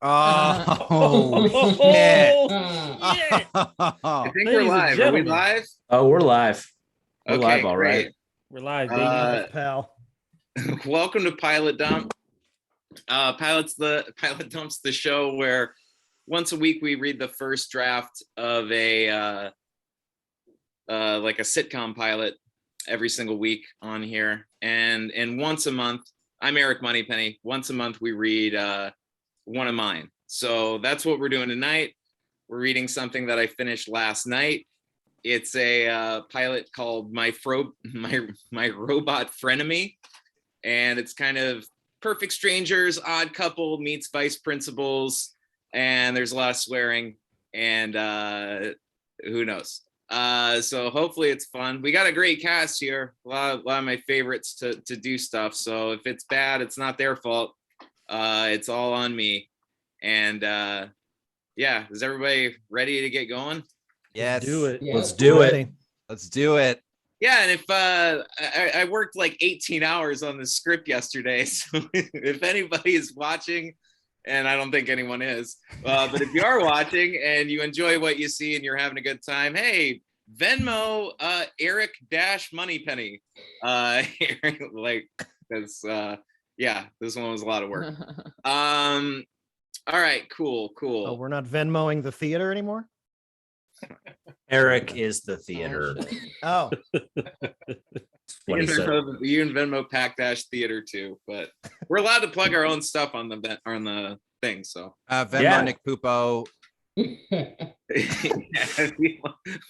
Oh, shit. Shit. I think we're Ladies and live. Are we gentlemen. live? Oh, we're live. We're Okay, live, all great. right. We're live, baby. Uh, Pal. Welcome to Pilot Dump. Pilot Dump's the show where once a week we read the first draft of a like a sitcom pilot every single week on here, and once a month, I'm Eric Moneypenny. Once a month we read one of mine. So that's what we're doing tonight. We're reading something that I finished last night. It's a pilot called My Robot Frenemy, and it's kind of perfect strangers, odd couple meets vice principals, and there's a lot of swearing, and who knows. So hopefully it's fun. We got a great cast here, a lot of my favorites to do stuff. So if it's bad, it's not their fault. It's all on me. And yeah, is everybody ready to get going? Yes. Do it. Yeah, let's do it. Let's do it. Yeah, and if I worked like 18 hours on the script yesterday, so if anybody is watching, and I don't think anyone is, but if you are watching and you enjoy what you see and you're having a good time, hey, Venmo Eric Moneypenny, like this. Yeah, this one was a lot of work. All right, cool. Oh, we're not Venmoing the theater anymore? Eric is the theater. Oh. What he said. You and Venmo Pack Dash Theater too, but we're allowed to plug our own stuff on the thing. So Venmo Yeah. Nick Pupo.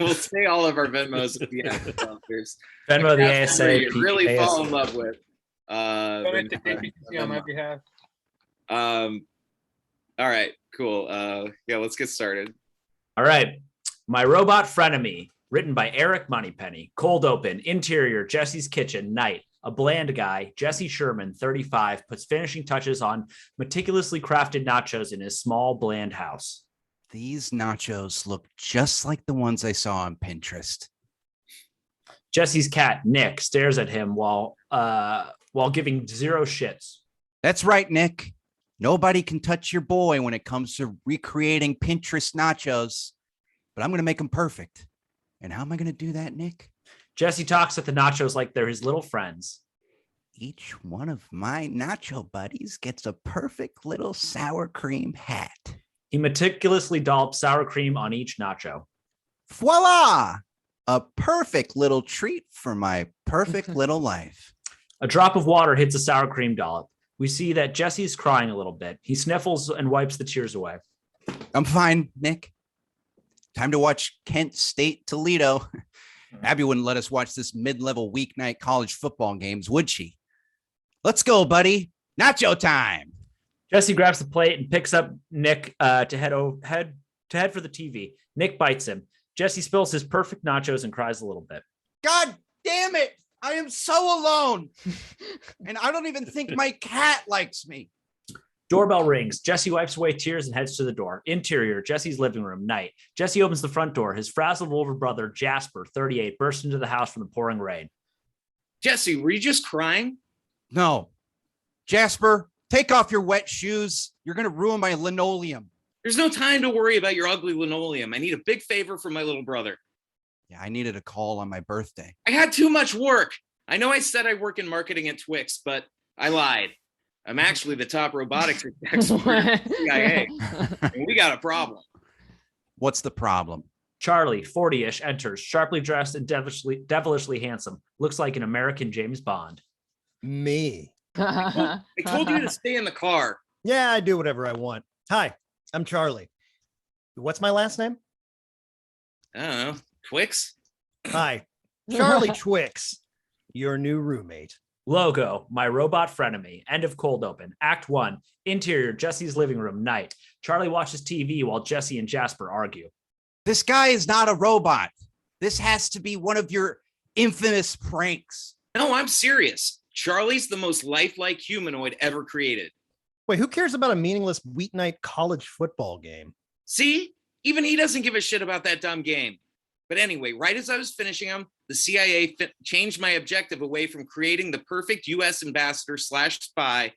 we'll say all of our Venmos if we have sponsors. Venmo the That's ASA. where you really fall in love with. Donate to ABC on my behalf. All right, cool. Yeah, let's get started. All right. My Robot Frenemy, written by Eric Moneypenny. Cold open, interior, Jesse's kitchen, night. A bland guy, Jesse Sherman, 35, puts finishing touches on meticulously crafted nachos in his small, bland house. These nachos look just like the ones I saw on Pinterest. Jesse's cat, Nick, stares at him while giving zero shits. That's right, Nick. Nobody can touch your boy when it comes to recreating Pinterest nachos, but I'm going to make them perfect. And how am I going to do that, Nick? Jesse talks at the nachos like they're his little friends. Each one of my nacho buddies gets a perfect little sour cream hat. He meticulously dollops sour cream on each nacho. Voila! A perfect little treat for my perfect little life. A drop of water hits a sour cream dollop. We see that Jesse's crying a little bit. He sniffles and wipes the tears away. I'm fine, Nick. Time to watch Kent State Toledo. Abby wouldn't let us watch this mid-level weeknight college football games, would she? Let's go, buddy. Nacho time. Jesse grabs the plate and picks up Nick to head for the TV. Nick bites him. Jesse spills his perfect nachos and cries a little bit. God damn it. I am so alone. And I don't even think my cat likes me. Doorbell rings. Jesse wipes away tears and heads to the door. Interior, Jesse's living room, night. Jesse opens the front door. His frazzled older brother, Jasper, 38, bursts into the house from the pouring rain. Jesse, were you just crying? No. Jasper, take off your wet shoes. You're going to ruin my linoleum. There's no time to worry about your ugly linoleum. I need a big favor from my little brother. Yeah, I needed a call on my birthday. I had too much work. I know I said I work in marketing at Twix, but I lied. I'm actually the top robotics expert at the CIA, and we got a problem. What's the problem? Charlie, 40-ish, enters, sharply dressed and devilishly handsome. Looks like an American James Bond. Me. I told you to stay in the car. Yeah, I do whatever I want. Hi, I'm Charlie. What's my last name? I don't know. Twix? Hi, Charlie Twix, your new roommate. Logo, My Robot Frenemy. End of cold open. Act 1. Interior, Jesse's living room, night. Charlie watches TV while Jesse and Jasper argue. This guy is not a robot. This has to be one of your infamous pranks. No, I'm serious. Charlie's the most lifelike humanoid ever created. Wait, who cares about a meaningless weeknight college football game? See? Even he doesn't give a shit about that dumb game. But anyway, right as I was finishing them, the CIA changed my objective away from creating the perfect U.S. ambassador / spy.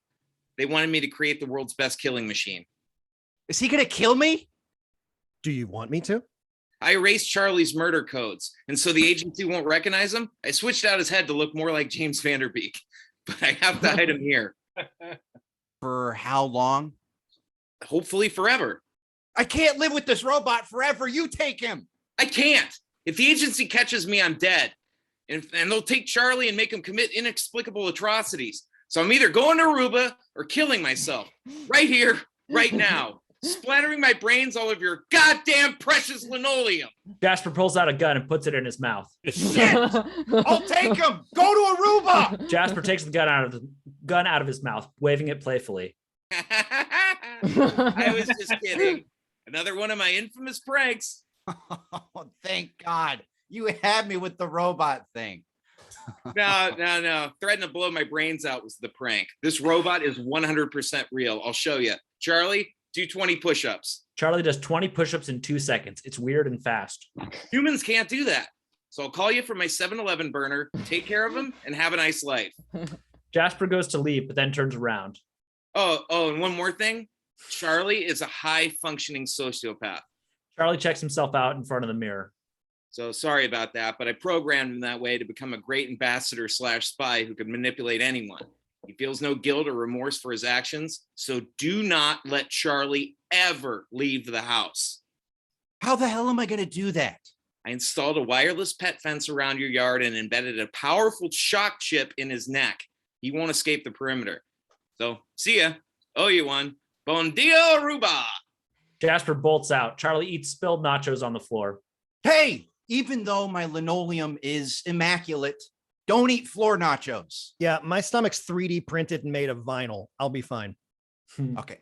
They wanted me to create the world's best killing machine. Is he going to kill me? Do you want me to? I erased Charlie's murder codes, and so the agency won't recognize him. I switched out his head to look more like James Vanderbeek, but I have to hide him here. For how long? Hopefully forever. I can't live with this robot forever. You take him. I can't. If the agency catches me, I'm dead. And they'll take Charlie and make him commit inexplicable atrocities. So I'm either going to Aruba or killing myself. Right here, right now. Splattering my brains all over your goddamn precious linoleum. Jasper pulls out a gun and puts it in his mouth. Shit. I'll take him. Go to Aruba. Jasper takes the gun out of his mouth, waving it playfully. I was just kidding. Another one of my infamous pranks. Oh, thank God. You had me with the robot thing. No. Threatening to blow my brains out was the prank. This robot is 100% real. I'll show you. Charlie, do 20 push-ups. Charlie does 20 push-ups in 2 seconds. It's weird and fast. Humans can't do that. So I'll call you from my 7-Eleven burner, take care of him, and have a nice life. Jasper goes to leave, but then turns around. Oh, and one more thing. Charlie is a high-functioning sociopath. Charlie checks himself out in front of the mirror. So sorry about that, but I programmed him that way to become a great ambassador / spy who could manipulate anyone. He feels no guilt or remorse for his actions, so do not let Charlie ever leave the house. How the hell am I going to do that? I installed a wireless pet fence around your yard and embedded a powerful shock chip in his neck. He won't escape the perimeter. So, see ya. Owe you one. Bon dia, Aruba. Jasper bolts out. Charlie eats spilled nachos on the floor. Hey, even though my linoleum is immaculate, don't eat floor nachos. Yeah, my stomach's 3D printed and made of vinyl. I'll be fine. Okay,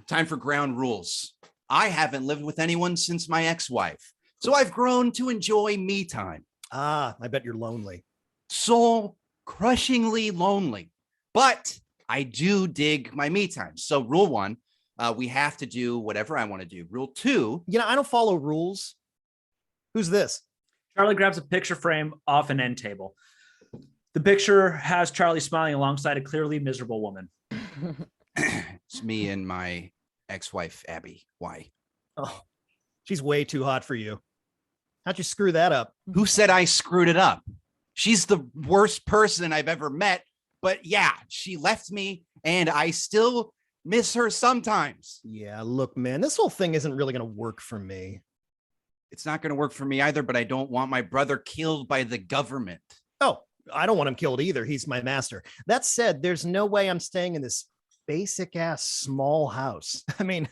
time for ground rules. I haven't lived with anyone since my ex-wife, so I've grown to enjoy me time. Ah, I bet you're lonely. Soul crushingly lonely, but I do dig my me time. So rule 1, we have to do whatever I want to do. Rule 2. I don't follow rules. Who's this? Charlie grabs a picture frame off an end table. The picture has Charlie smiling alongside a clearly miserable woman. It's me and my ex-wife, Abby. Why? Oh, she's way too hot for you. How'd you screw that up? Who said I screwed it up? She's the worst person I've ever met. But yeah, she left me and I still miss her sometimes. Yeah, look, man, this whole thing isn't really going to work for me. It's not going to work for me either, but I don't want my brother killed by the government. Oh, I don't want him killed either. He's my master. That said, there's no way I'm staying in this basic ass small house. I mean,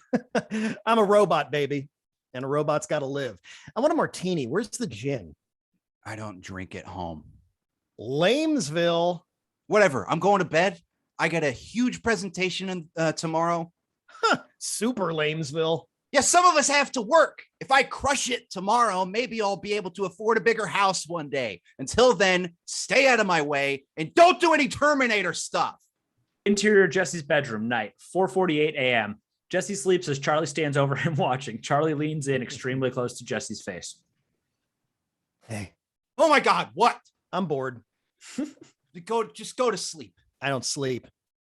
I'm a robot, baby, and a robot's got to live. I want a martini. Where's the gin? I don't drink at home. Lamesville. Whatever. I'm going to bed. I got a huge presentation tomorrow. Super Lamesville. Yeah, some of us have to work. If I crush it tomorrow, maybe I'll be able to afford a bigger house one day. Until then, stay out of my way and don't do any Terminator stuff. Interior Jesse's bedroom, night, 4:48 a.m. Jesse sleeps as Charlie stands over him watching. Charlie leans in extremely close to Jesse's face. Hey. Oh my God, what? I'm bored. Just go to sleep. I don't sleep.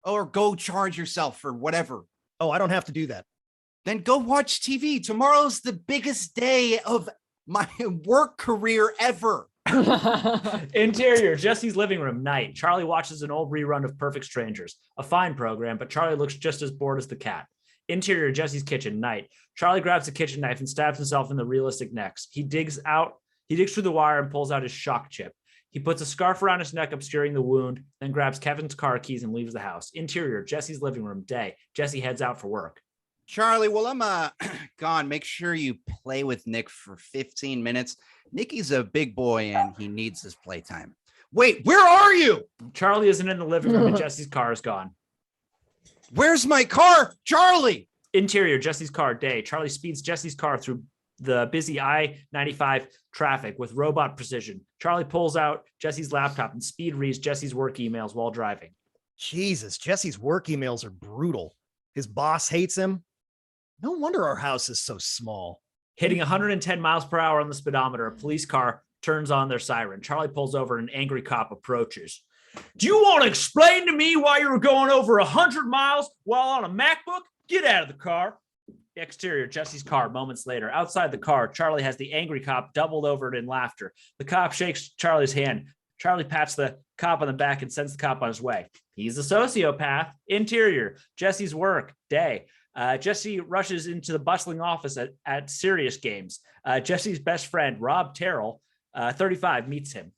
Or go charge yourself or whatever. Oh, I don't have to do that. Then go watch TV. Tomorrow's the biggest day of my work career ever. Interior, Jesse's living room, night. Charlie watches an old rerun of Perfect Strangers, a fine program, but Charlie looks just as bored as the cat. Interior, Jesse's kitchen, night. Charlie grabs a kitchen knife and stabs himself in the realistic necks. He digs through the wire and pulls out his shock chip. He puts a scarf around his neck, obscuring the wound, then grabs Kevin's car keys and leaves the house. Interior, Jesse's living room, day. Jesse heads out for work. Charlie, while I'm gone, make sure you play with Nick for 15 minutes. Nicky's a big boy and he needs his playtime. Wait, where are you? Charlie isn't in the living room and Jesse's car is gone. Where's my car? Charlie! Interior, Jesse's car, day. Charlie speeds Jesse's car through the busy I-95 traffic with robot precision. Charlie pulls out Jesse's laptop and speed reads Jesse's work emails while driving. Jesus, Jesse's work emails are brutal. His boss hates him. No wonder our house is so small. Hitting 110 miles per hour on the speedometer, a police car turns on their siren. Charlie pulls over and an angry cop approaches. Do you want to explain to me why you were going over 100 miles while on a MacBook? Get out of the car. Exterior, Jesse's car moments later. Outside the car, Charlie has the angry cop doubled over in laughter. The cop shakes Charlie's hand. Charlie pats the cop on the back and sends the cop on his way. He's a sociopath. Interior, Jesse's work, day. Jesse rushes into the bustling office at Serious Games. Jesse's best friend, Rob Terrell, 35, meets him.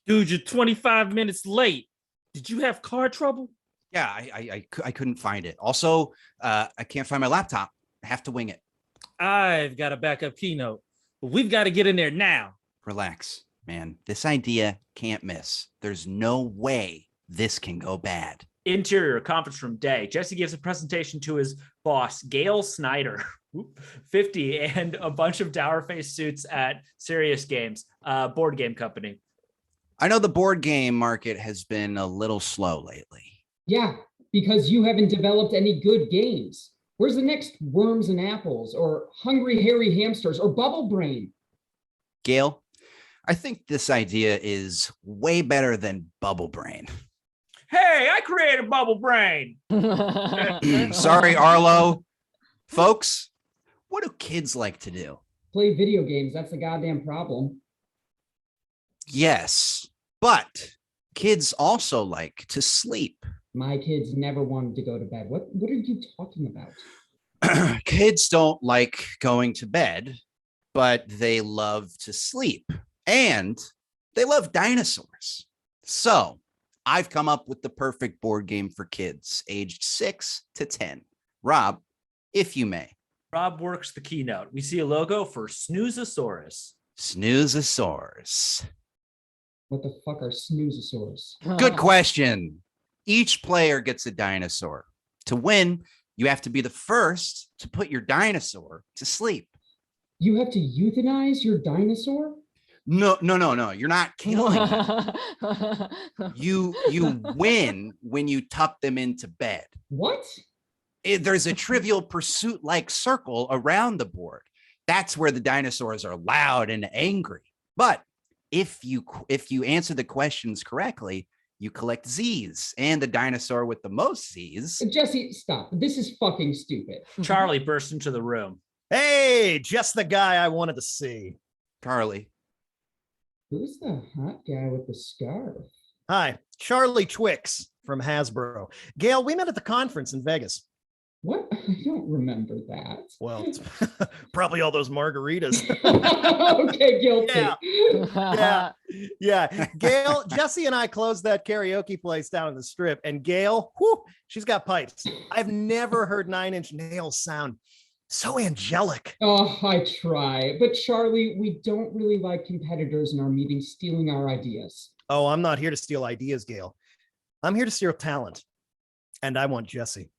Dude, you're 25 minutes late. Did you have car trouble? Yeah, I couldn't find it. Also, I can't find my laptop. I have to wing it. I've got a backup keynote, but we've got to get in there now. Relax, man. This idea can't miss. There's no way this can go bad. Interior, conference room, day. Jesse gives a presentation to his boss, Gail Snyder, 50, and a bunch of dour-faced suits at Serious Games, board game company. I know the board game market has been a little slow lately. Yeah, because you haven't developed any good games. Where's the next Worms and Apples or Hungry Hairy Hamsters or Bubble Brain? Gail, I think this idea is way better than Bubble Brain. Hey, I created Bubble Brain. Sorry, Arlo. Folks, what do kids like to do? Play video games, that's the goddamn problem. Yes, but kids also like to sleep. My kids never wanted to go to bed. What are you talking about? Kids don't like going to bed, but they love to sleep and they love dinosaurs. So I've come up with the perfect board game for kids aged 6 to 10. Rob, if you may. Rob works the keynote. We see a logo for Snoozosaurus. Snoozosaurus. What the fuck are snoozosaurs? Good question. Each player gets a dinosaur. To win, you have to be the first to put your dinosaur to sleep. You have to euthanize your dinosaur? No. You're not killing them. You win when you tuck them into bed. What? There's a Trivial Pursuit like circle around the board. That's where the dinosaurs are loud and angry. But if you answer the questions correctly, you collect Z's, and the dinosaur with the most Z's. Jesse, stop. This is fucking stupid. Charlie bursts into the room. Hey, just the guy I wanted to see. Charlie. Who's the hot guy with the scarf? Hi, Charlie Twix from Hasbro. Gail, we met at the conference in Vegas. What? I don't remember that. Well, it's probably all those margaritas. Okay, guilty. Yeah. Gail, Jesse and I closed that karaoke place down in the Strip, and Gail, she's got pipes. I've never heard Nine Inch Nails sound so angelic. Oh, I try. But Charlie, we don't really like competitors in our meetings stealing our ideas. Oh, I'm not here to steal ideas, Gail. I'm here to steal talent. And I want Jesse.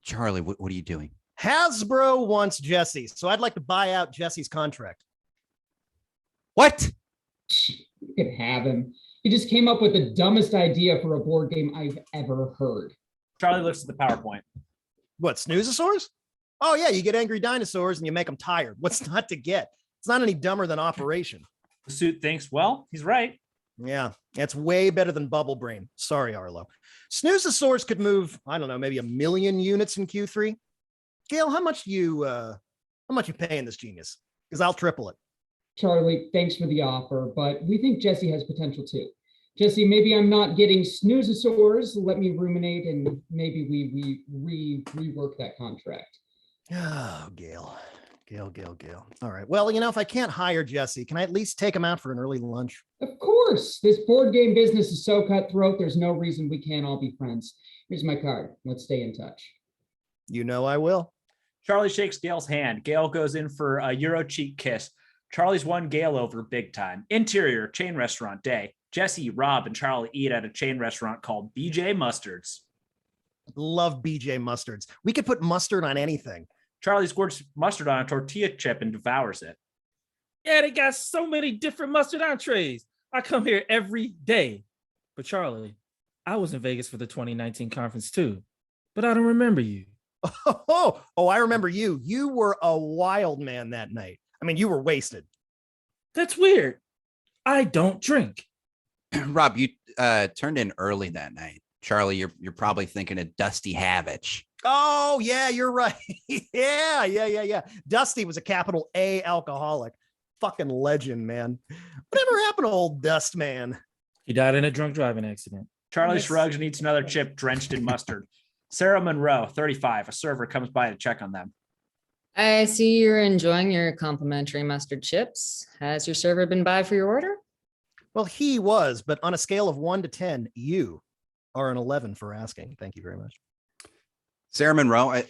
Charlie, what are you doing? Hasbro wants Jesse, so I'd like to buy out Jesse's contract. What? You could have him. He just came up with the dumbest idea for a board game I've ever heard. Charlie looks at the PowerPoint. What, Snoozosaurs? Oh, yeah, you get angry dinosaurs and you make them tired. What's not to get? It's not any dumber than Operation. The suit thinks, well, he's right. Yeah, it's way better than Bubble Brain. Sorry, Arlo. Snoozosaurs could move, I don't know, maybe 1 million units in Q3. Gail, how much you paying this genius? Because I'll triple it. Charlie, thanks for the offer, but we think Jesse has potential too. Jesse, maybe I'm not getting Snoozosaurs. Let me ruminate and maybe we rework that contract. Oh, Gail. All right. Well, if I can't hire Jesse, can I at least take him out for an early lunch? Of course. This board game business is so cutthroat. There's no reason we can't all be friends. Here's my card. Let's stay in touch. You know I will. Charlie shakes Gail's hand. Gail goes in for a Euro cheek kiss. Charlie's won Gail over big time. Interior, chain restaurant, day. Jesse, Rob, and Charlie eat at a chain restaurant called BJ Mustard's. Love BJ Mustards. We could put mustard on anything. Charlie squirts mustard on a tortilla chip and devours it. Yeah, they got so many different mustard entrees. I come here every day. But Charlie, I was in Vegas for the 2019 conference too, but I don't remember you. Oh, I remember you. You were a wild man that night. I mean, you were wasted. That's weird. I don't drink. Rob, you turned in early that night. Charlie, you're probably thinking of Dusty Havich. Oh, yeah, you're right. Yeah. Dusty was a capital A alcoholic. Fucking legend, man. Whatever happened to old Dust Man? He died in a drunk driving accident. Charlie Yes. shrugs and eats another chip drenched in mustard. Sarah Monroe, 35. A server comes by to check on them. I see you're enjoying your complimentary mustard chips. Has your server been by for your order? Well, he was, but on a scale of 1 to 10, you are an 11 for asking. Thank you very much. Sarah Monroe.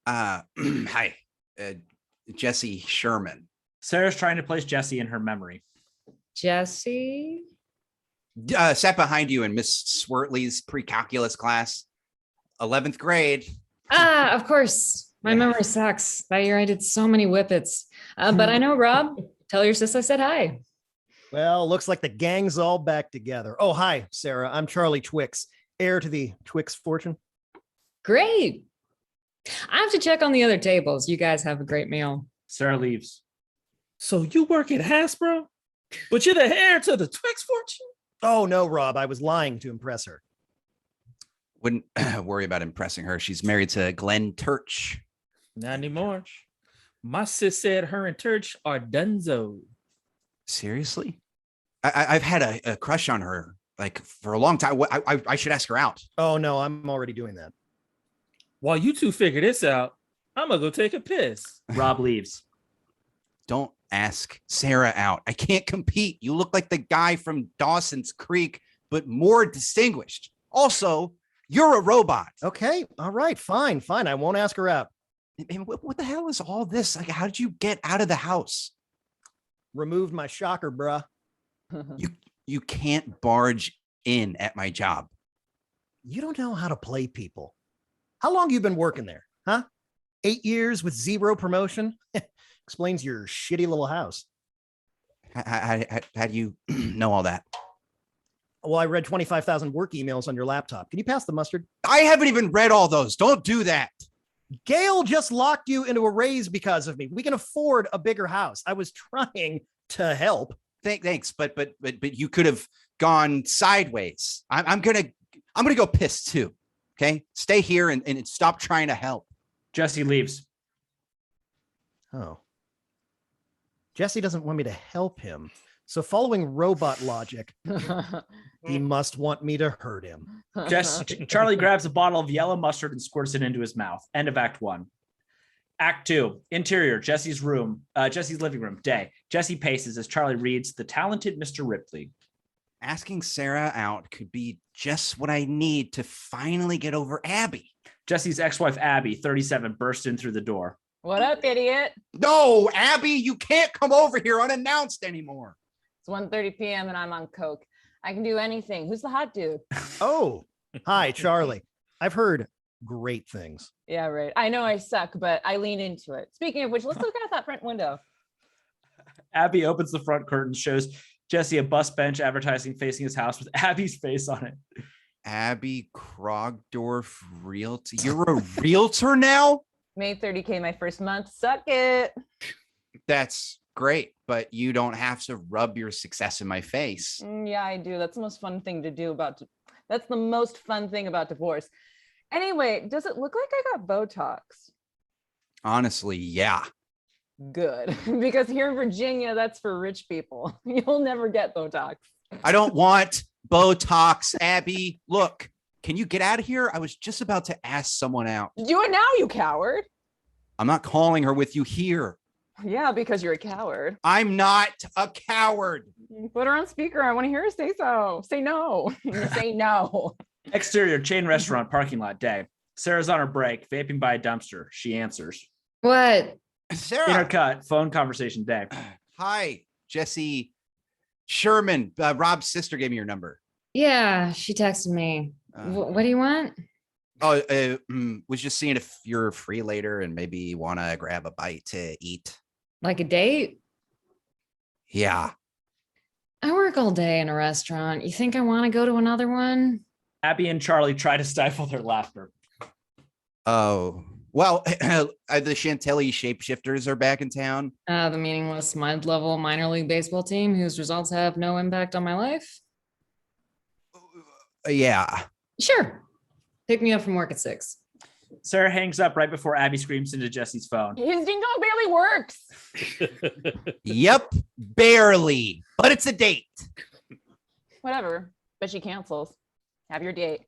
Hi, Jesse Sherman. Sarah's trying to place Jesse in her memory. Jesse? Sat behind you in Miss Swartley's pre-calculus class, 11th grade. Ah, of course. My memory sucks. That year I did so many whippets. But I know, Rob. Tell your sis I said hi. Well, looks like the gang's all back together. Oh, hi, Sarah. I'm Charlie Twix, heir to the Twix fortune. Great. I have to check on the other tables. You guys have a great meal. Sarah leaves. So you work at Hasbro, but you're the heir to the Twix fortune? Oh, no, Rob. I was lying to impress her. Wouldn't worry about impressing her. She's married to Glenn Turch. Not anymore. My sis said her and Turch are dunzo. Seriously? I've had a crush on her like for a long time. I should ask her out. Oh, no, I'm already doing that. While you two figure this out, I'm gonna go take a piss. Rob leaves. Don't ask Sarah out. I can't compete. You look like the guy from Dawson's Creek, but more distinguished. Also, you're a robot. Okay. All right. Fine. I won't ask her out. And what the hell is all this? Like, how did you get out of the house? Removed my shocker, bruh. You can't barge in at my job. You don't know how to play people. How long you been working there? Huh? 8 years with 0 promotion? Explains your shitty little house. How do you know all that? Well, I read 25,000 work emails on your laptop. Can you pass the mustard? I haven't even read all those. Don't do that. Gail just locked you into a raise because of me. We can afford a bigger house. I was trying to help. Thanks, but you could have gone sideways. I'm gonna go piss too. Okay, stay here and stop trying to help. Jesse leaves. Oh. Jesse doesn't want me to help him. So following robot logic, he must want me to hurt him. Charlie grabs a bottle of yellow mustard and squirts it into his mouth. End of Act 1. Act 2. Interior, Jesse's living room. Day. Jesse paces as Charlie reads The Talented Mr. Ripley. Asking Sarah out could be just what I need to finally get over Abby. Jesse's ex-wife, Abby, 37, bursts in through the door. What up, idiot? No, Abby, you can't come over here unannounced anymore. It's 1:30 p.m. and I'm on coke. I can do anything. Who's the hot dude? Oh, hi, Charlie. I've heard great things. Yeah, right. I know I suck, but I lean into it. Speaking of which, let's look out that front window. Abby opens the front curtain, shows Jesse a bus bench advertising facing his house with Abby's face on it. Abby Krogdorf Realty. You're a realtor now? Made 30K my first month. Suck it. That's great, but you don't have to rub your success in my face. Yeah, I do. That's the most fun thing to do that's the most fun thing about divorce. Anyway, does it look like I got Botox? Honestly, yeah. Good. Because here in Virginia, that's for rich people. You'll never get Botox. I don't want Botox, Abby. Look, can you get out of here? I was just about to ask someone out. Do it now, you coward. I'm not calling her with you here. Yeah, because you're a coward. I'm not a coward. Put her on speaker. I want to hear her say so. Say no. Say no. Exterior, chain restaurant, parking lot. Day. Sarah's on her break, vaping by a dumpster. She answers. What? Sarah. Intercut, phone conversation. Day. Hi, Jesse Sherman. Rob's sister gave me your number. Yeah, she texted me. What do you want? Was just seeing if you're free later and maybe want to grab a bite to eat. Like a date? Yeah. I work all day in a restaurant. You think I want to go to another one? Abby and Charlie try to stifle their laughter. Oh, well, the Chantilly Shapeshifters are back in town. The meaningless mid-level minor league baseball team whose results have no impact on my life? Yeah. Sure. Pick me up from work at 6. Sarah hangs up right before Abby screams into Jesse's phone. His ding dong barely works. Yep, barely, but it's a date. Whatever, but she cancels. Have your date.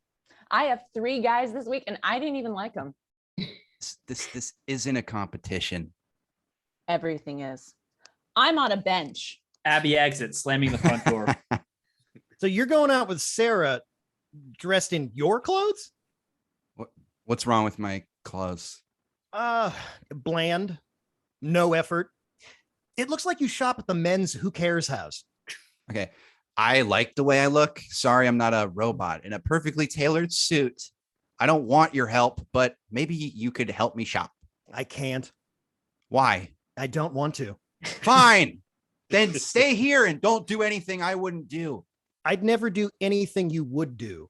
I have 3 guys this week and I didn't even like them. This isn't a competition. Everything is. I'm on a bench. Abby exits, slamming the front door. So you're going out with Sarah dressed in your clothes? What's wrong with my clothes? Bland, no effort. It looks like you shop at the men's Who Cares house. Okay. I like the way I look. Sorry, I'm not a robot in a perfectly tailored suit. I don't want your help, but maybe you could help me shop. I can't. Why? I don't want to. Fine. Then stay here and don't do anything I wouldn't do. I'd never do anything you would do.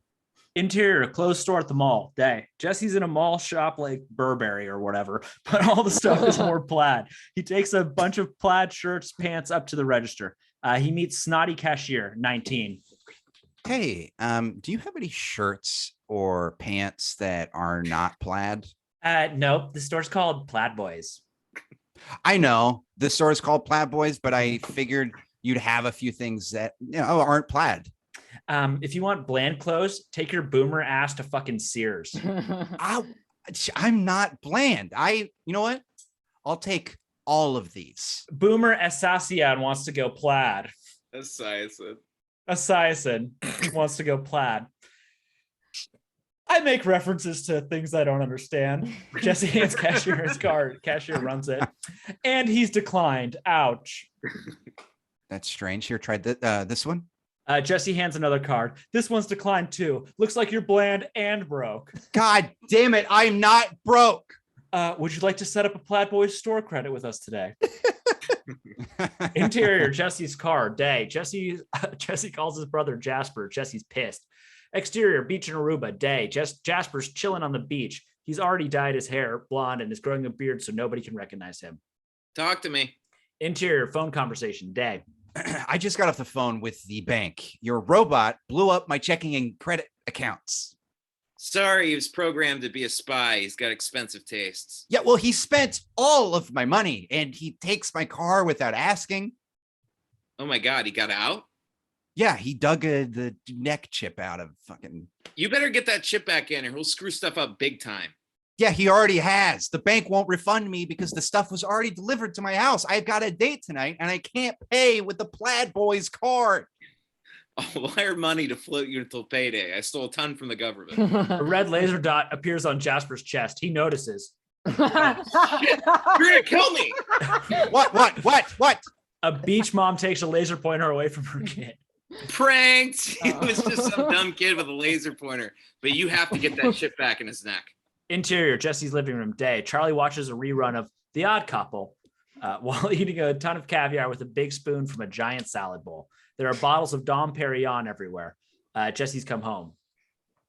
Interior, closed store at the mall. Day. Jesse's in a mall shop like Burberry or whatever, but all the stuff is more plaid. He takes a bunch of plaid shirts, pants up to the register. He meets snotty cashier, 19. Hey, do you have any shirts or pants that are not plaid? Nope. The store's called Plaid Boys. I know the store is called Plaid Boys, but I figured you'd have a few things that aren't plaid. If you want bland clothes, take your boomer ass to fucking Sears. I'm not bland. You know what? I'll take all of these. Boomer Assasian wants to go plaid. Assassin wants to go plaid. I make references to things I don't understand. Jesse hands cashier his card. Cashier runs it. And he's declined. Ouch. That's strange. Here, try this one. Jesse hands another card. This one's declined too. Looks like you're bland and broke. God damn it. I'm not broke. Would you like to set up a Plaid Boys store credit with us today? Interior, Jesse's car. Day. Jesse calls his brother Jasper. Jesse's pissed. Exterior, beach in Aruba. Day. Jasper's chilling on the beach. He's already dyed his hair blonde and is growing a beard so nobody can recognize him. Talk to me. Interior, phone conversation. Day. I just got off the phone with the bank. Your robot blew up my checking and credit accounts. Sorry, he was programmed to be a spy. He's got expensive tastes. Yeah, well, he spent all of my money and he takes my car without asking. Oh my God, he got out? Yeah, he dug the neck chip out of fucking. You better get that chip back in or he'll screw stuff up big time. Yeah, he already has. The bank won't refund me because the stuff was already delivered to my house. I've got a date tonight and I can't pay with the Plaid Boys card. I'll wire money to float you until payday. I stole a ton from the government. A red laser dot appears on Jasper's chest. He notices. Shit, you're gonna kill me. What? A beach mom takes a laser pointer away from her kid. Pranked. It was just some dumb kid with a laser pointer, but you have to get that chip back in his neck. Interior, Jesse's living room. Day. Charlie watches a rerun of The Odd Couple while eating a ton of caviar with a big spoon from a giant salad bowl. There are bottles of Dom Perignon everywhere. Jesse's come home.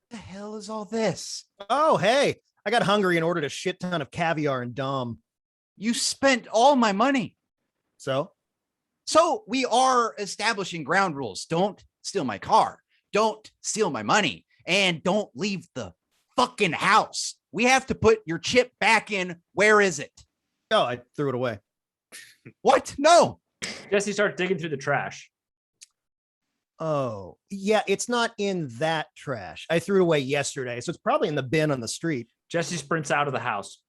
What the hell is all this? Oh, hey, I got hungry and ordered a shit ton of caviar and Dom. You spent all my money. So we are establishing ground rules. Don't steal my car. Don't steal my money. And don't leave the fucking house. We have to put your chip back in. Where is it? Oh, I threw it away. What? No. Jesse starts digging through the trash. Oh, yeah, it's not in that trash. I threw it away yesterday, so it's probably in the bin on the street. Jesse sprints out of the house.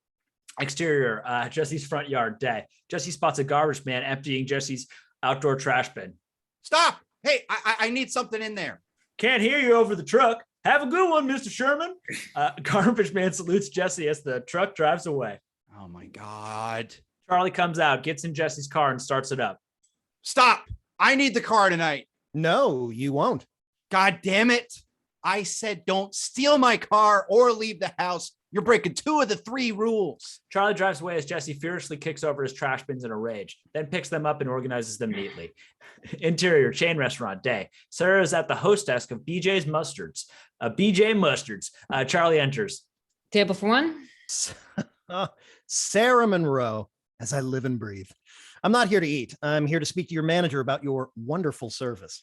Exterior, Jesse's front yard. Day. Jesse spots a garbage man emptying Jesse's outdoor trash bin. Stop. Hey, I need something in there. Can't hear you over the truck. Have a good one, Mr. Sherman. Garbage man salutes Jesse as the truck drives away. Oh my God. Charlie comes out, gets in Jesse's car and starts it up. Stop. I need the car tonight. No, you won't. God damn it. I said don't steal my car or leave the house. You're breaking 2 of the 3 rules. Charlie drives away as Jesse furiously kicks over his trash bins in a rage, then picks them up and organizes them neatly. Interior, chain restaurant. Day. Sarah is at the host desk of BJ's Mustards. BJ Mustards. Charlie enters. Table for one. Sarah Monroe, as I live and breathe. I'm not here to eat. I'm here to speak to your manager about your wonderful service.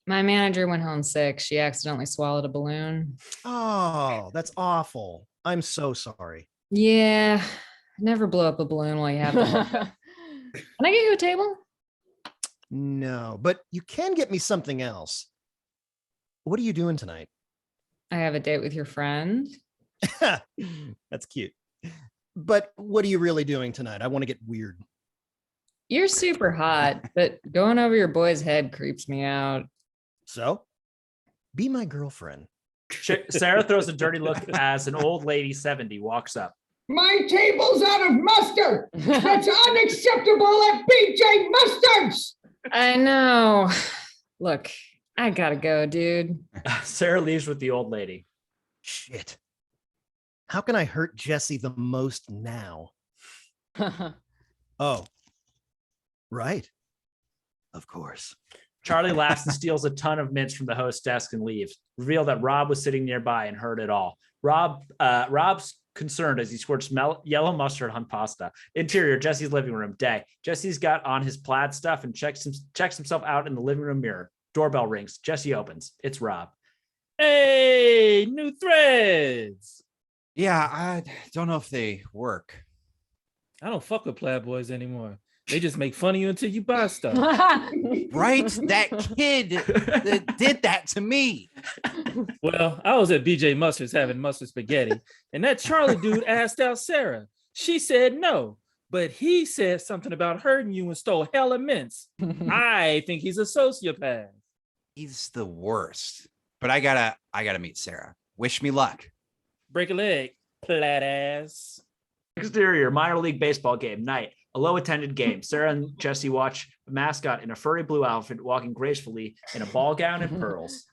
My manager went home sick. She accidentally swallowed a balloon. Oh, that's awful. I'm so sorry. Yeah, never blow up a balloon while you have them. Can I get you a table? No, but you can get me something else. What are you doing tonight? I have a date with your friend. That's cute. But what are you really doing tonight? I want to get weird. You're super hot, but going over your boy's head creeps me out. So, be my girlfriend. Sarah throws a dirty look as an old lady 70 walks up. My table's out of mustard. That's unacceptable at BJ Mustard's. I know. Look, I gotta go, dude. Sarah leaves with the old lady. Shit. How can I hurt Jesse the most now? Oh, right. Of course. Charlie laughs and steals a ton of mints from the host's desk and leaves. Reveal that Rob was sitting nearby and heard it all. Rob's concerned as he squirts yellow mustard on pasta. Interior, Jesse's living room. Day. Jesse's got on his plaid stuff and checks himself out in the living room mirror. Doorbell rings. Jesse opens. It's Rob. Hey, new threads. Yeah, I don't know if they work. I don't fuck with plaid boys anymore. They just make fun of you until you buy stuff. Right? That kid that did that to me. Well, I was at BJ Mustard's having mustard spaghetti, and that Charlie dude asked out Sarah. She said no, but he said something about hurting you and stole hella mints. I think he's a sociopath. He's the worst. But I gotta meet Sarah. Wish me luck. Break a leg, plaid ass. Exterior, minor league baseball game. Night. A low-attended game. Sarah and Jesse watch a mascot in a furry blue outfit walking gracefully in a ball gown and pearls.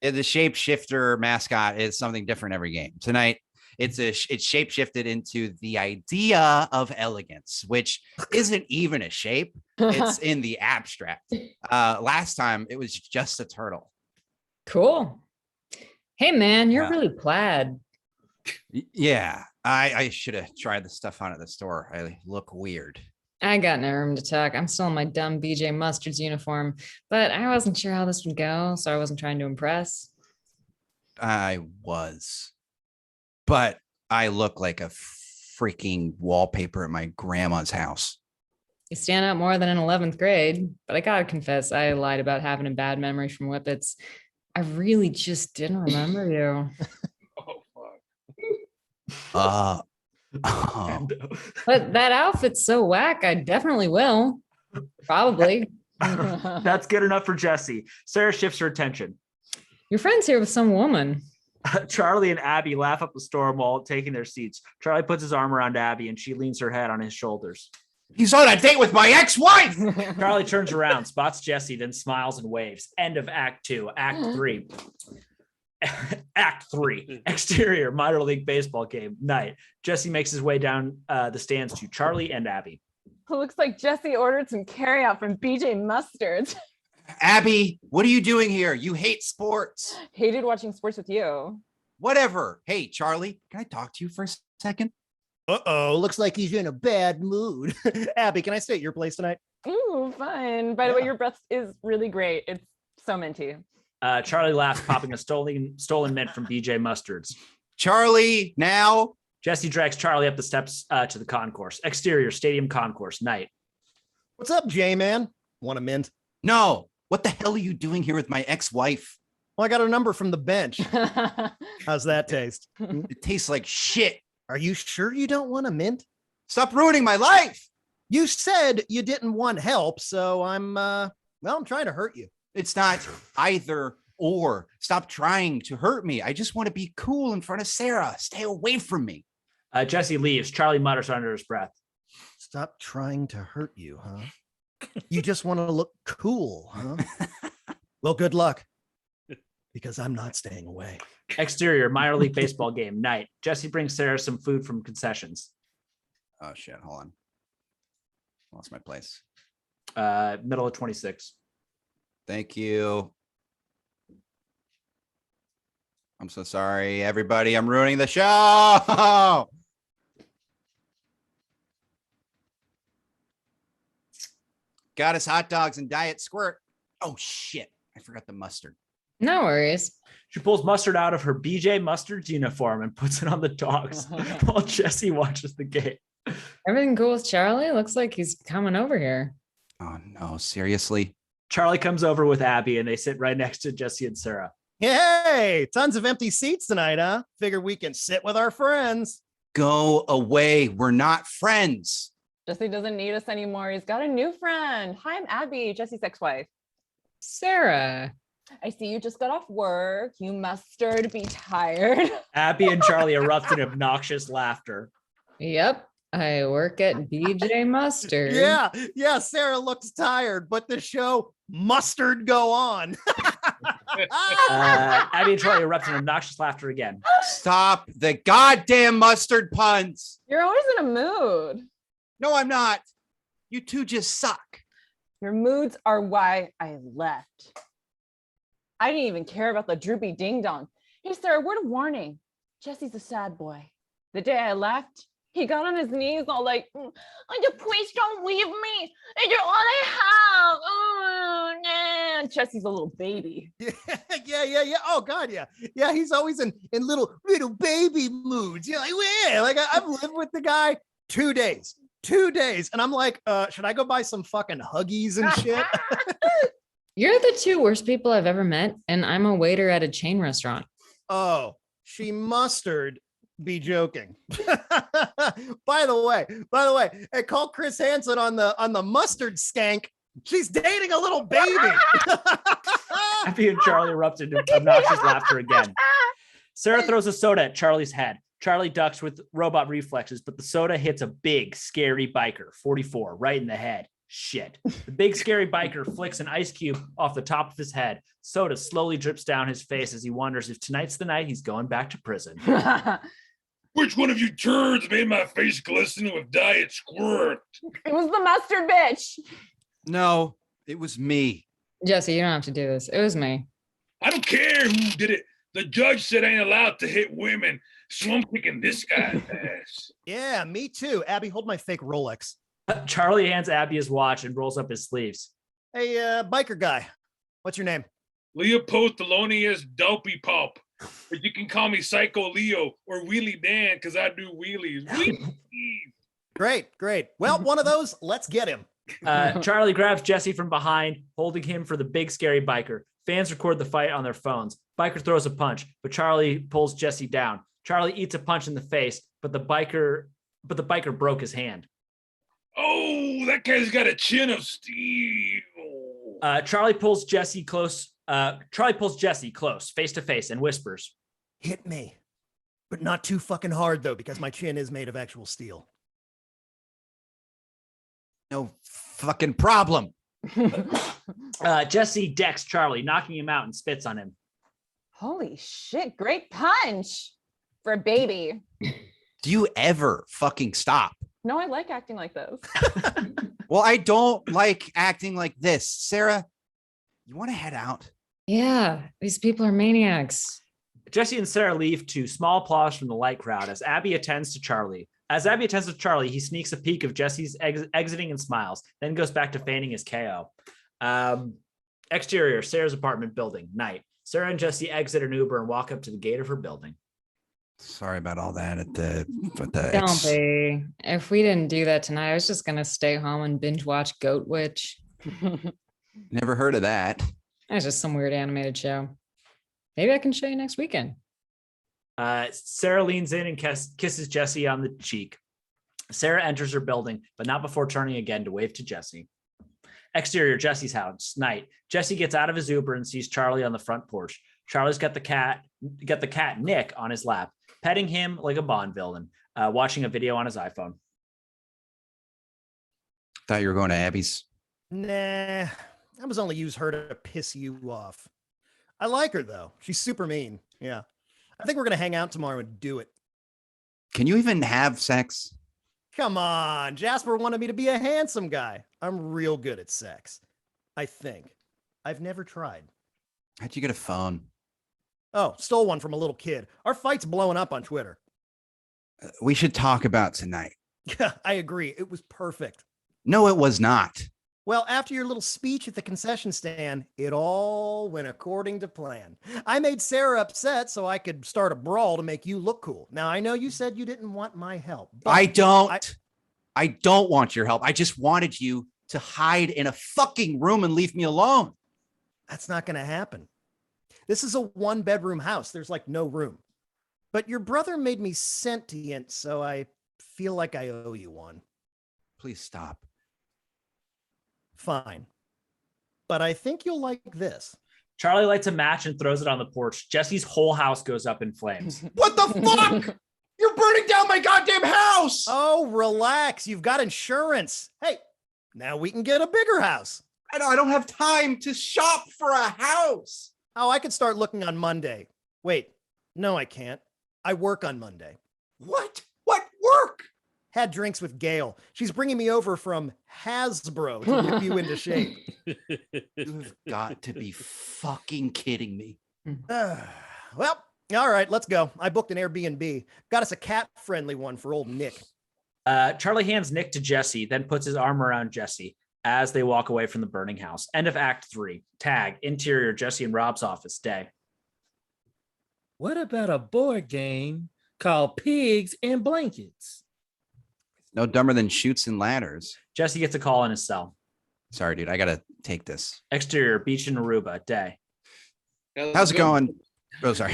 The shapeshifter mascot is something different every game. Tonight, it's shapeshifted into the idea of elegance, which isn't even a shape. It's in the abstract. Last time, it was just a turtle. Cool. Hey, man, you're really plaid. Yeah, I should have tried the stuff on at the store. I look weird. I got no room to talk. I'm still in my dumb BJ Mustard's uniform, but I wasn't sure how this would go, so I wasn't trying to impress. I was, but I look like a freaking wallpaper at my grandma's house. You stand out more than in 11th grade, but I gotta confess, I lied about having a bad memory from Whippets. I really just didn't remember you. Oh. But that outfit's so whack, I definitely will. Probably. That's good enough for Jesse. Sarah shifts her attention. Your friend's here with some woman. Charlie and Abby laugh up a storm while taking their seats. Charlie puts his arm around Abby and she leans her head on his shoulders. He's on a date with my ex-wife. Charlie turns around, spots Jesse, then smiles and waves. End of Act 2. Act 3. Act 3. Exterior, minor league baseball game. Night. Jesse makes his way down the stands to Charlie and Abby. Looks like Jesse ordered some carryout from BJ Mustard's. Abby, what are you doing here? You hate sports. Hated watching sports with you. Whatever. Hey, Charlie, can I talk to you for a second? Uh-oh, looks like he's in a bad mood. Abby, can I stay at your place tonight? Ooh, fun. By the way, your breath is really great. It's so minty. Charlie laughs, popping a stolen mint from BJ Mustard's. Charlie, now. Jesse drags Charlie up the steps to the concourse. Exterior, stadium concourse. Night. What's up, J-Man? Want a mint? No. What the hell are you doing here with my ex-wife? Well, I got a number from the bench. How's that taste? It tastes like shit. Are you sure you don't want a mint? Stop ruining my life. You said you didn't want help, so I'm trying to hurt you. It's not either or. Stop trying to hurt me. I just want to be cool in front of Sarah. Stay away from me. Jesse leaves. Charlie mutters under his breath. Stop trying to hurt you, huh? You just want to look cool, huh? Well, good luck, because I'm not staying away. Exterior, minor league baseball game. Night. Jesse brings Sarah some food from concessions. Oh, shit. Hold on. Lost my place. Middle of 26. Thank you. I'm so sorry, everybody. I'm ruining the show. Got us hot dogs and diet squirt. Oh, shit. I forgot the mustard. No worries. She pulls Mustard out of her BJ Mustard's uniform and puts it on the dogs while Jesse watches the game. Everything cool with Charlie? Looks like he's coming over here. Oh no, seriously? Charlie comes over with Abby and they sit right next to Jesse and Sarah. Hey, tons of empty seats tonight, huh? Figure we can sit with our friends. Go away. We're not friends. Jesse doesn't need us anymore. He's got a new friend. Hi, I'm Abby, Jesse's ex-wife. Sarah. I see you just got off work. You mustard be tired. Abby and Charlie erupt in obnoxious laughter. Yep. I work at BJ Mustard. Yeah, Sarah looks tired, but the show mustard go on. Abby and Charlie erupt in obnoxious laughter again. Stop the goddamn mustard puns. You're always in a mood. No, I'm not. You two just suck. Your moods are why I left. I didn't even care about the droopy ding dong. Hey, Sarah, word of warning. Jesse's a sad boy. The day I left, he got on his knees all like, oh, please don't leave me. You're all I have. Oh, nah. Jesse's a little baby. Yeah. Oh God, yeah. Yeah, he's always in little baby moods. You're like, yeah, like I've lived with the guy 2 days. 2 days. And I'm like, should I go buy some fucking Huggies and shit? You're the two worst people I've ever met, and I'm a waiter at a chain restaurant. Oh, she mustard be joking. By the way, hey, call Chris Hansen on the mustard skank. She's dating a little baby. Abby and Charlie erupt into obnoxious laughter again. Sarah throws a soda at Charlie's head. Charlie ducks with robot reflexes, but the soda hits a big, scary biker, 44, right in the head. Shit. The big, scary biker flicks an ice cube off the top of his head. Soda slowly drips down his face as he wonders if tonight's the night he's going back to prison. Which one of you turds made my face glisten with Diet Squirt? It was the mustard bitch. No, it was me. Jesse, you don't have to do this. It was me. I don't care who did it. The judge said I ain't allowed to hit women, so I'm kicking this guy's ass. Yeah, me too. Abby, hold my fake Rolex. Charlie hands Abby his watch and rolls up his sleeves. Hey, biker guy, what's your name? Leopold Thelonious Dopey Pop. But you can call me Psycho Leo or Wheelie Dan because I do wheelies. Great. Well, one of those, let's get him. Charlie grabs Jesse from behind, holding him for the big, scary biker. Fans record the fight on their phones. Biker throws a punch, but Charlie pulls Jesse down. Charlie eats a punch in the face, but the biker broke his hand. Oh, that guy's got a chin of steel. Charlie pulls Jesse close, face to face, and whispers, Hit me, but not too fucking hard though, because my chin is made of actual steel. No fucking problem. Jesse decks Charlie, knocking him out and spits on him. Holy shit, great punch for a baby. Do you ever fucking stop? No, I like acting like this. Well, I don't like acting like this. Sarah, you want to head out? Yeah, these people are maniacs. Jesse and Sarah leave to small applause from the light crowd as Abby attends to Charlie. As Abby attends to Charlie, he sneaks a peek of Jesse's exiting and smiles, then goes back to feigning his KO. Exterior, Sarah's apartment building, night. Sarah and Jesse exit an Uber and walk up to the gate of her building. Sorry about all that at the Don't be. If we didn't do that tonight, I was just gonna stay home and binge watch Goat Witch. Never heard of that. That's just some weird animated show. Maybe I can show you next weekend. Sarah leans in and kisses Jesse on the cheek. Sarah enters her building, but not before turning again to wave to Jesse. Exterior, Jesse's house, night. Jesse gets out of his Uber and sees Charlie on the front porch. Charlie's got the cat Nick on his lap, petting him like a Bond villain, watching a video on his iPhone. Thought you were going to Abby's. Nah, I was only use her to piss you off. I like her though. She's super mean. Yeah. I think we're gonna hang out tomorrow and do it. Can you even have sex? Come on, Jasper wanted me to be a handsome guy. I'm real good at sex. I think. I've never tried. How'd you get a phone? Oh, stole one from a little kid. Our fight's blowing up on Twitter. We should talk about tonight. Yeah, I agree. It was perfect. No, it was not. Well, after your little speech at the concession stand, it all went according to plan. I made Sarah upset so I could start a brawl to make you look cool. Now, I know you said you didn't want my help. But I don't want your help. I just wanted you to hide in a fucking room and leave me alone. That's not going to happen. This is a 1-bedroom house. There's like no room. But your brother made me sentient, so I feel like I owe you one. Please stop. Fine. But I think you'll like this. Charlie lights a match and throws it on the porch. Jesse's whole house goes up in flames. What the fuck? You're burning down my goddamn house. Oh, relax. You've got insurance. Hey, now we can get a bigger house. I don't have time to shop for a house. Oh, I could start looking on Monday. Wait, no, I can't. I work on Monday. What? What work? Had drinks with Gail. She's bringing me over from Hasbro to whip you into shape. You've got to be fucking kidding me. Well, all right, let's go. I booked an Airbnb. Got us a cat-friendly one for old Nick. Charlie hands Nick to Jesse, then puts his arm around Jesse as they walk away from the burning house. End of Act 3. Tag, interior, Jesse and Rob's office, day. What about a board game called Pigs in Blankets? No dumber than Chutes and Ladders. Jesse gets a call in his cell. Sorry, dude. I got to take this. Exterior, beach in Aruba, day. How's it going? Oh, sorry.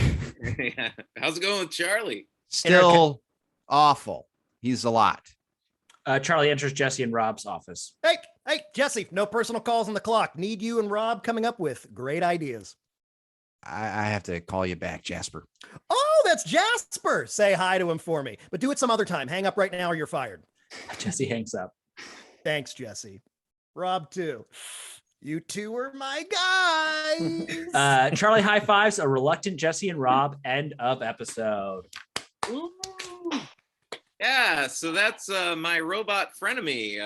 Yeah. How's it going with Charlie? Still awful. He's a lot. Charlie enters Jesse and Rob's office. Hey, Jesse, no personal calls on the clock. Need you and Rob coming up with great ideas. I have to call you back, Jasper. Oh, that's Jasper. Say hi to him for me, but do it some other time. Hang up right now or you're fired. Jesse hangs up. Thanks, Jesse. Rob, too. You two are my guys. Charlie high fives a reluctant Jesse and Rob. End of episode. Ooh. Yeah, so that's my robot frenemy.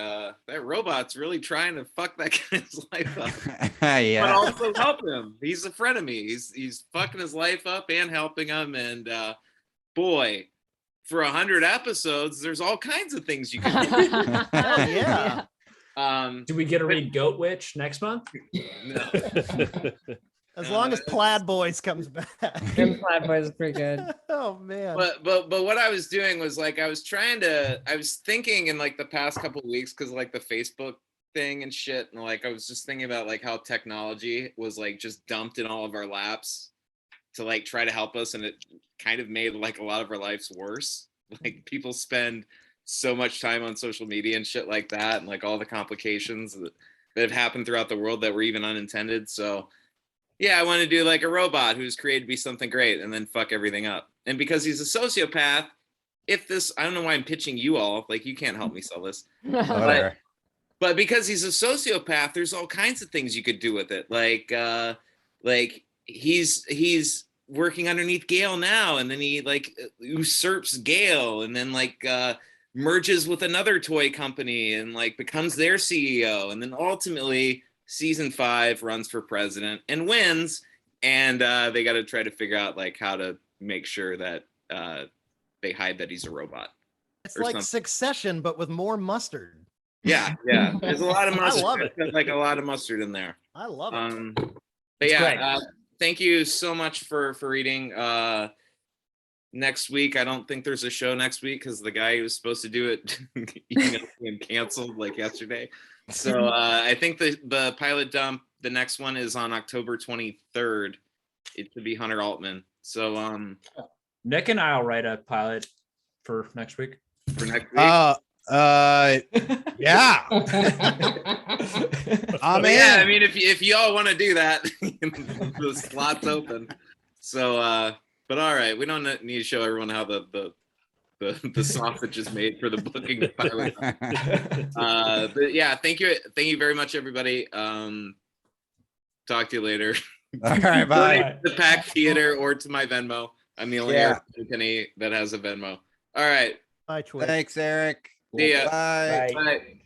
That robot's really trying to fuck that guy's life up. Yeah. But also help him. He's a frenemy. He's fucking his life up and helping him. And boy, for 100 episodes, there's all kinds of things you can do. Hell yeah. Do we get to read Goat Witch next month? No. As long as Plaid Boys comes back. Them Plaid Boys is pretty good. Oh man. But what I was doing was like I was thinking in like the past couple of weeks, because like the Facebook thing and shit, and like I was just thinking about like how technology was like just dumped in all of our laps to like try to help us, and it kind of made like a lot of our lives worse. Like people spend so much time on social media and shit like that, and like all the complications that have happened throughout the world that were even unintended. So yeah, I want to do like a robot who's created to be something great and then fuck everything up. And because he's a sociopath, I don't know why I'm pitching you all, like you can't help me sell this. But because he's a sociopath, there's all kinds of things you could do with it. Like he's working underneath Gail now, and then he like usurps Gail, and then like merges with another toy company and like becomes their CEO, and then ultimately season 5 runs for president and wins, and they got to try to figure out like how to make sure that they hide that he's a robot. It's like Succession, but with more mustard. Yeah. There's a lot of mustard. I love it. There's like a lot of mustard in there. I love it. But yeah, thank you so much for reading. Next week, I don't think there's a show next week because the guy who was supposed to do it and canceled like yesterday. So I think the pilot dump, the next one is on October 23rd. It should be Hunter Altman. So Nick and I'll write a pilot for next week. Yeah. Yeah, I mean, if y'all want to do that, the slot's open. So, but all right, we don't need to show everyone how the sausage is made for the booking of pilot. But yeah, thank you very much, everybody. Talk to you later. All right, bye. The Pack Theater or to my Venmo. I'm the only Moneypenny that has a Venmo. All right. Bye, Twitch. Thanks, Eric. See ya. Bye. Bye.